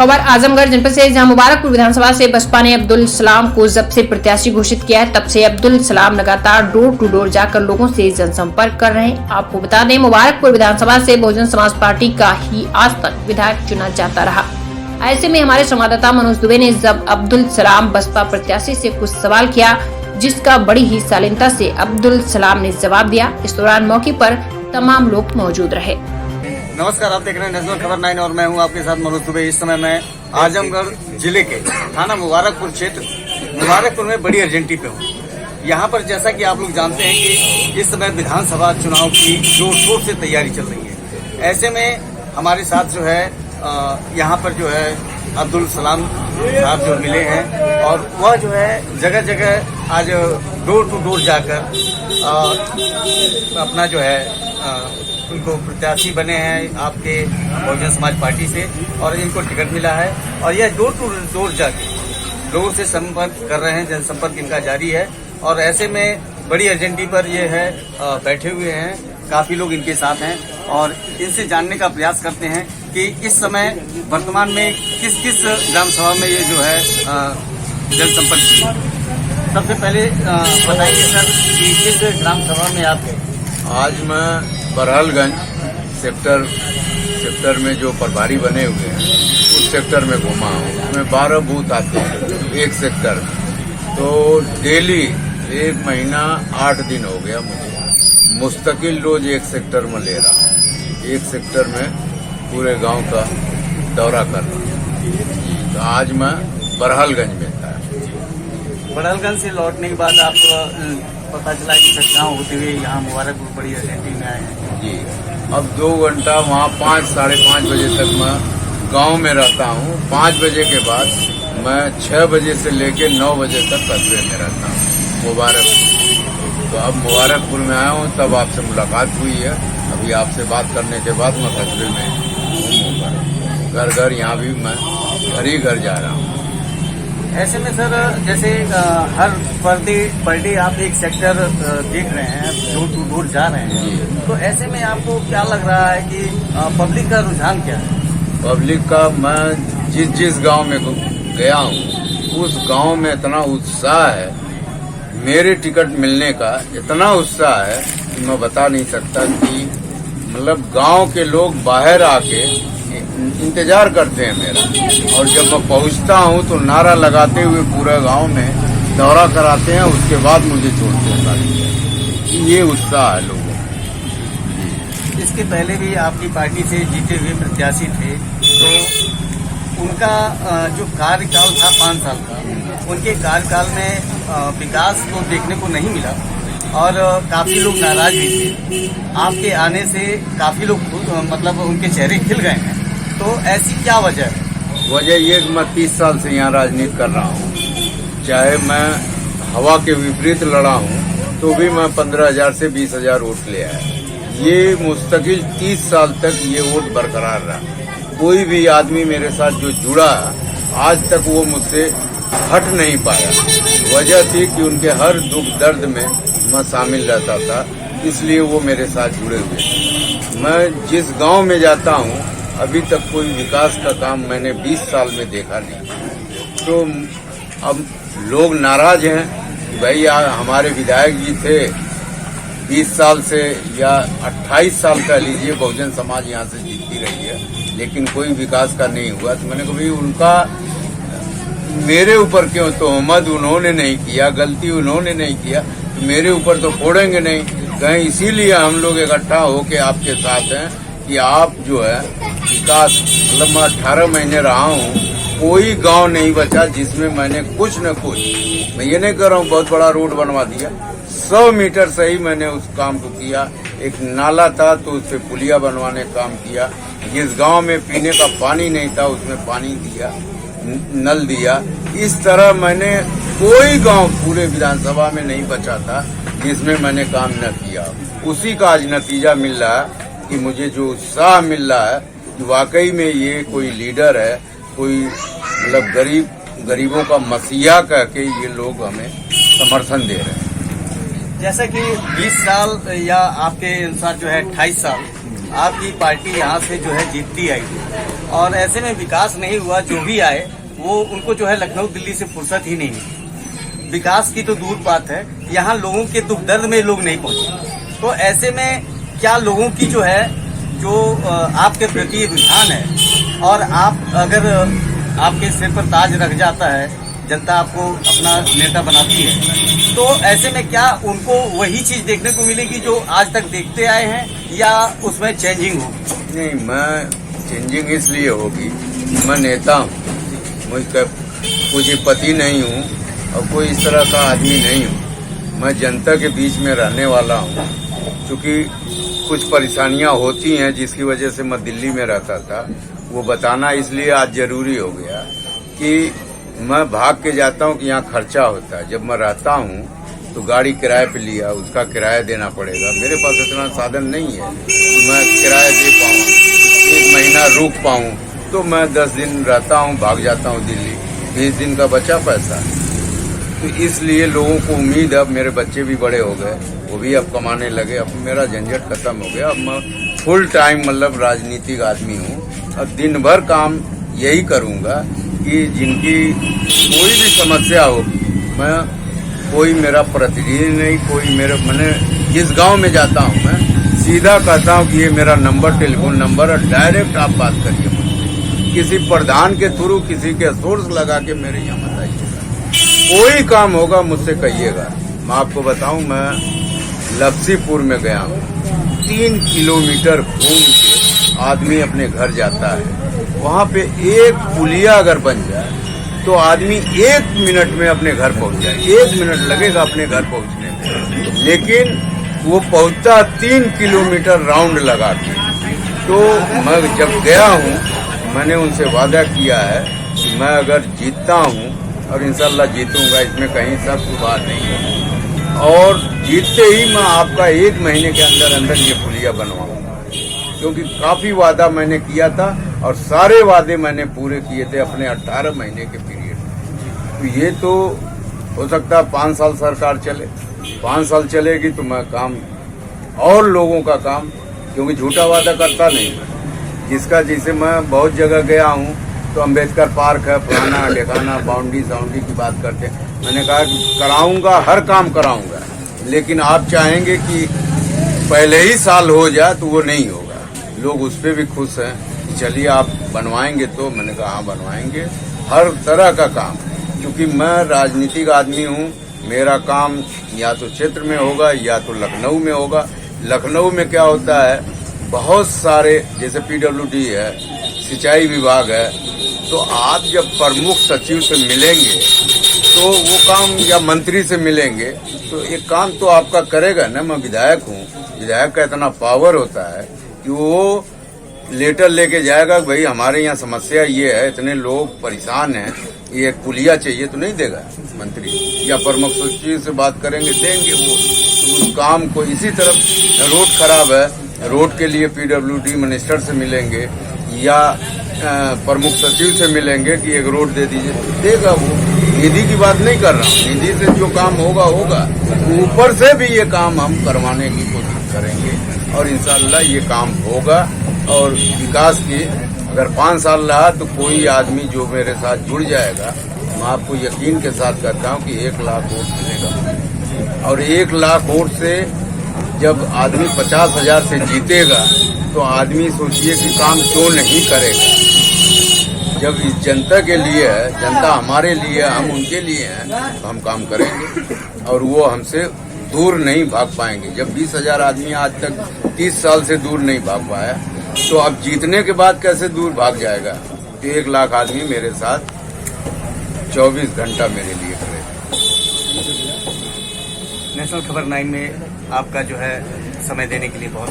खबर आजमगढ़ जनपद से, जहां मुबारकपुर विधानसभा से बसपा ने अब्दुल सलाम को जब से प्रत्याशी घोषित किया है, तब से अब्दुल सलाम लगातार डोर टू डोर जाकर लोगों से जनसंपर्क कर रहे हैं। आपको बता दें, मुबारकपुर विधानसभा से बहुजन समाज पार्टी का ही आज तक विधायक चुना जाता रहा। ऐसे में हमारे संवाददाता मनोज दुबे ने जब अब्दुल सलाम बसपा प्रत्याशी से कुछ सवाल किया, जिसका बड़ी ही शालीनता से अब्दुल सलाम ने जवाब दिया। इस दौरान मौके पर तमाम लोग मौजूद रहे। नमस्कार, आप देख रहे हैं नेशनल खबर 9 और मैं हूं आपके साथ मनोज दुबे। इस समय मैं आजमगढ़ जिले के थाना मुबारकपुर क्षेत्र मुबारकपुर में बड़ी अर्जेंटी पे हूं। यहां पर जैसा कि आप लोग जानते हैं कि इस समय विधानसभा चुनाव की जोर शोर से तैयारी चल रही है। ऐसे में हमारे साथ जो है यहां पर जो है अब्दुल सलाम साहब जो मिले हैं और वह जो है जगह जगह आज डोर टू डोर जाकर अपना जो है उनको प्रत्याशी बने हैं आपके बहुजन समाज पार्टी से और इनको टिकट मिला है और यह डोर टू डोर जाके लोगों से संपर्क कर रहे हैं। जनसंपर्क इनका जारी है और ऐसे में बड़ी अर्जेंटी पर ये है बैठे हुए हैं। काफी लोग इनके साथ हैं और इनसे जानने का प्रयास करते हैं कि इस समय वर्तमान में किस किस ग्राम सभा में ये जो है जनसंपर्क। सबसे पहले बताइए सर कि किस ग्राम सभा में आप हैं? आज मैं बरहलगंज सेक्टर में जो प्रभारी बने हुए हैं उस सेक्टर में घुमा हूँ। उसमें 12 बूथ आते हैं एक सेक्टर में। तो डेली 1 महीना 8 दिन हो गया मुझे मुस्तकिल रोज एक सेक्टर में ले रहा हूँ। एक सेक्टर में पूरे गांव का दौरा कर रहा हूँ। तो आज मैं बरहलगंज में था। बरहलगंज से लौटने के बाद आप पता चला कि गाँव होते हुए यहाँ मुबारकपुर बड़ी अर्जेंटी में आए हैं जी। अब 2 घंटा वहाँ 5 साढ़े 5 बजे तक मैं गांव में रहता हूँ। 5 बजे के बाद मैं 6 बजे से लेके 9 बजे तक कस्बे में रहता हूँ मुबारकपुर। तो अब मुबारकपुर में आया हूँ, तब आपसे मुलाकात हुई है। अभी आपसे बात करने के बाद मैं कस्बे में हूँ। घर घर यहाँ भी मैं घर ही घर जा रहा हूँ। ऐसे में सर जैसे हर पर डे आप एक सेक्टर देख रहे हैं, डोर टू डोर जा रहे हैं, तो ऐसे में आपको क्या लग रहा है कि पब्लिक का रुझान क्या है? पब्लिक का, मैं जिस गांव में गया हूँ उस गांव में इतना उत्साह है, मेरे टिकट मिलने का इतना उत्साह है कि मैं बता नहीं सकता। कि मतलब गांव के लोग बाहर आके इंतजार करते हैं मेरा, और जब मैं पहुंचता हूं तो नारा लगाते हुए पूरे गांव में दौरा कराते हैं, उसके बाद मुझे छोड़ते हैं। ये उत्साह है लोगों को। इसके पहले भी आपकी पार्टी से जीते हुए प्रत्याशी थे, तो उनका जो कार्यकाल था 5 साल का, उनके कार्यकाल में विकास तो देखने को नहीं मिला और काफी लोग नाराज भी थे। आपके आने से काफी लोग मतलब उनके चेहरे खिल गए हैं, तो ऐसी क्या वजह है? वजह ये कि मैं 30 साल से यहाँ राजनीति कर रहा हूँ। चाहे मैं हवा के विपरीत लड़ा हूँ तो भी मैं 15,000 से 20,000 वोट ले आया। ये मुस्तकिल 30 साल तक ये वोट बरकरार रहा। कोई भी आदमी मेरे साथ जो जुड़ा आज तक वो मुझसे हट नहीं पाया। वजह थी कि उनके हर दुख दर्द में मैं शामिल रहता था, इसलिए वो मेरे साथ जुड़े हुए थे। मैं जिस गांव में जाता हूँ अभी तक कोई विकास का काम मैंने 20 साल में देखा नहीं। तो अब लोग नाराज हैं। भाई हमारे विधायक जी थे 20 साल से या 28 साल का लीजिए, बहुजन समाज यहाँ से जीतती रही है, लेकिन कोई विकास का नहीं हुआ। तो मैंने कहा भाई उनका मेरे ऊपर क्यों तोहमत उन्होंने नहीं किया, गलती उन्होंने नहीं किया, तो मेरे ऊपर तो फोड़ेंगे नहीं कहीं। इसीलिए हम लोग इकट्ठा होके आपके साथ हैं कि आप जो है विकास, मतलब मैं 18 महीने रहा हूँ, कोई गांव नहीं बचा जिसमें मैंने कुछ न कुछ, मैं ये नहीं कर रहा हूँ बहुत बड़ा रोड बनवा दिया, 100 मीटर से ही मैंने उस काम को किया। एक नाला था तो उस पर पुलिया बनवाने का काम किया। जिस गांव में पीने का पानी नहीं था उसमें पानी दिया, नल दिया। इस तरह मैंने कोई गांव पूरे विधानसभा में नहीं बचा था जिसमें मैंने काम न किया। उसी का आज नतीजा मिल रहा है कि मुझे जो उत्साह मिल रहा है कि वाकई में ये कोई लीडर है, कोई मतलब गरीबों का मसीहा कह के ये लोग हमें समर्थन दे रहे हैं। जैसा कि 20 साल या आपके अनुसार जो है 28 साल आपकी पार्टी यहाँ से जो है जीतती आई है, और ऐसे में विकास नहीं हुआ। जो भी आए वो उनको जो है लखनऊ दिल्ली से फुर्सत ही नहीं है। विकास की तो दूर बात है, यहाँ लोगों के दुख दर्द में लोग नहीं पहुंचे। तो ऐसे में क्या लोगों की जो है जो आपके प्रति रुझान है, और आप अगर आपके सिर पर ताज रख जाता है, जनता आपको अपना नेता बनाती है, तो ऐसे में क्या उनको वही चीज देखने को मिलेगी जो आज तक देखते आए हैं, या उसमें चेंजिंग होगी? नहीं, मैं चेंजिंग इसलिए होगी, मैं नेता हूँ, मुझका पूंजीपति नहीं हूँ और कोई इस तरह का आदमी नहीं हूँ। मैं जनता के बीच में रहने वाला हूँ। क्योंकि कुछ परेशानियाँ होती हैं जिसकी वजह से मैं दिल्ली में रहता था, वो बताना इसलिए आज जरूरी हो गया कि मैं भाग के जाता हूँ कि यहाँ खर्चा होता है। जब मैं रहता हूँ तो गाड़ी किराए पे लिया, उसका किराया देना पड़ेगा। मेरे पास इतना साधन नहीं है कि मैं किराया दे पाऊँ, 1 महीना रुक पाऊँ। तो मैं 10 दिन रहता हूँ, भाग जाता हूँ दिल्ली, 20 दिन का बचा पैसा। तो इसलिए लोगों को उम्मीद है, अब मेरे बच्चे भी बड़े हो गए, वो भी अब कमाने लगे, अब मेरा झंझट खत्म हो गया। अब मैं फुल टाइम मतलब राजनीतिक आदमी हूँ। अब दिन भर काम यही करूँगा कि जिनकी कोई भी समस्या हो, मैं कोई मेरा प्रतिनिधि नहीं, कोई मेरे मैंने जिस गांव में जाता हूं मैं सीधा कहता हूं कि ये मेरा नंबर, टेलीफोन नंबर, और डायरेक्ट आप बात करिए मुझसे। किसी प्रधान के थ्रू, किसी के सोर्स लगा के मेरे यहाँ मत आइएगा। कोई काम होगा मुझसे कहिएगा। मैं आपको बताऊं, मैं लपसीपुर में गया हूँ, 3 किलोमीटर घूम के आदमी अपने घर जाता है। वहाँ पे एक पुलिया अगर बन जाए तो आदमी 1 मिनट में अपने घर पहुँच जाए। 1 मिनट लगेगा अपने घर पहुँचने में, लेकिन वो पहुँचता 3 किलोमीटर राउंड लगा के। तो मैं जब गया हूँ, मैंने उनसे वादा किया है कि मैं अगर जीतता हूँ, और इंशाल्लाह जीतूंगा, इसमें कहीं शक की बात नहीं है, और जीतते ही मैं आपका 1 महीने के अंदर अंदर ये पुलिया बनवाऊंगा। क्योंकि काफी वादा मैंने किया था और सारे वादे मैंने पूरे किए थे अपने 18 महीने के पीरियड में। तो ये तो हो सकता है 5 साल सरकार चले, 5 साल चलेगी तो मैं काम और लोगों का काम, क्योंकि झूठा वादा करता नहीं। जिसका जैसे मैं बहुत जगह गया हूँ तो अम्बेडकर पार्क है, फलाना ढेकाना, बाउंड्री साउंड्री की बात करते हैं। मैंने कहा कि कराऊंगा, हर काम कराऊंगा, लेकिन आप चाहेंगे कि पहले ही साल हो जाए तो वो नहीं होगा। लोग उस पर भी खुश हैं कि चलिए आप बनवाएंगे, तो मैंने कहा हाँ बनवाएंगे, हर तरह का काम। क्योंकि मैं राजनीतिक आदमी हूँ, मेरा काम या तो क्षेत्र में होगा या तो लखनऊ में होगा। लखनऊ में क्या होता है, बहुत सारे जैसे PWD है, सिंचाई विभाग है, तो आप जब प्रमुख सचिव से मिलेंगे तो वो काम, या मंत्री से मिलेंगे तो एक काम तो आपका करेगा ना। मैं विधायक हूँ, विधायक का इतना पावर होता है कि वो लेटर लेके जाएगा, भाई हमारे यहाँ समस्या ये है, इतने लोग परेशान हैं, ये एक पुलिया चाहिए, तो नहीं देगा मंत्री, या प्रमुख सचिव से बात करेंगे, देंगे वो उस काम को। इसी तरफ रोड खराब है, रोड के लिए PWD मिनिस्टर से मिलेंगे या प्रमुख सचिव से मिलेंगे कि एक रोड दे दीजिए, देगा वो। निधि की बात नहीं कर रहा हूँ, निधि से जो काम होगा होगा, ऊपर से भी ये काम हम करवाने की कोशिश करेंगे और इंशाल्लाह ये काम होगा। और विकास की अगर 5 साल रहा तो कोई आदमी जो मेरे साथ जुड़ जाएगा, मैं आपको यकीन के साथ कहता हूँ कि 1 लाख वोट मिलेगा। और 1 लाख वोट से जब आदमी 50,000 से जीतेगा तो आदमी सोचिए कि काम क्यों नहीं करेगा। जब इस जनता के लिए है, जनता हमारे लिए, हम उनके लिए हैं, तो हम काम करेंगे और वो हमसे दूर नहीं भाग पाएंगे। जब 20,000 आदमी आज तक 30 साल से दूर नहीं भाग पाया, तो अब जीतने के बाद कैसे दूर भाग जाएगा। तो 1 लाख आदमी मेरे साथ 24 घंटा मेरे लिए करेगा। नेशनल खबर 9 में आपका जो है समय देने के लिए बहुत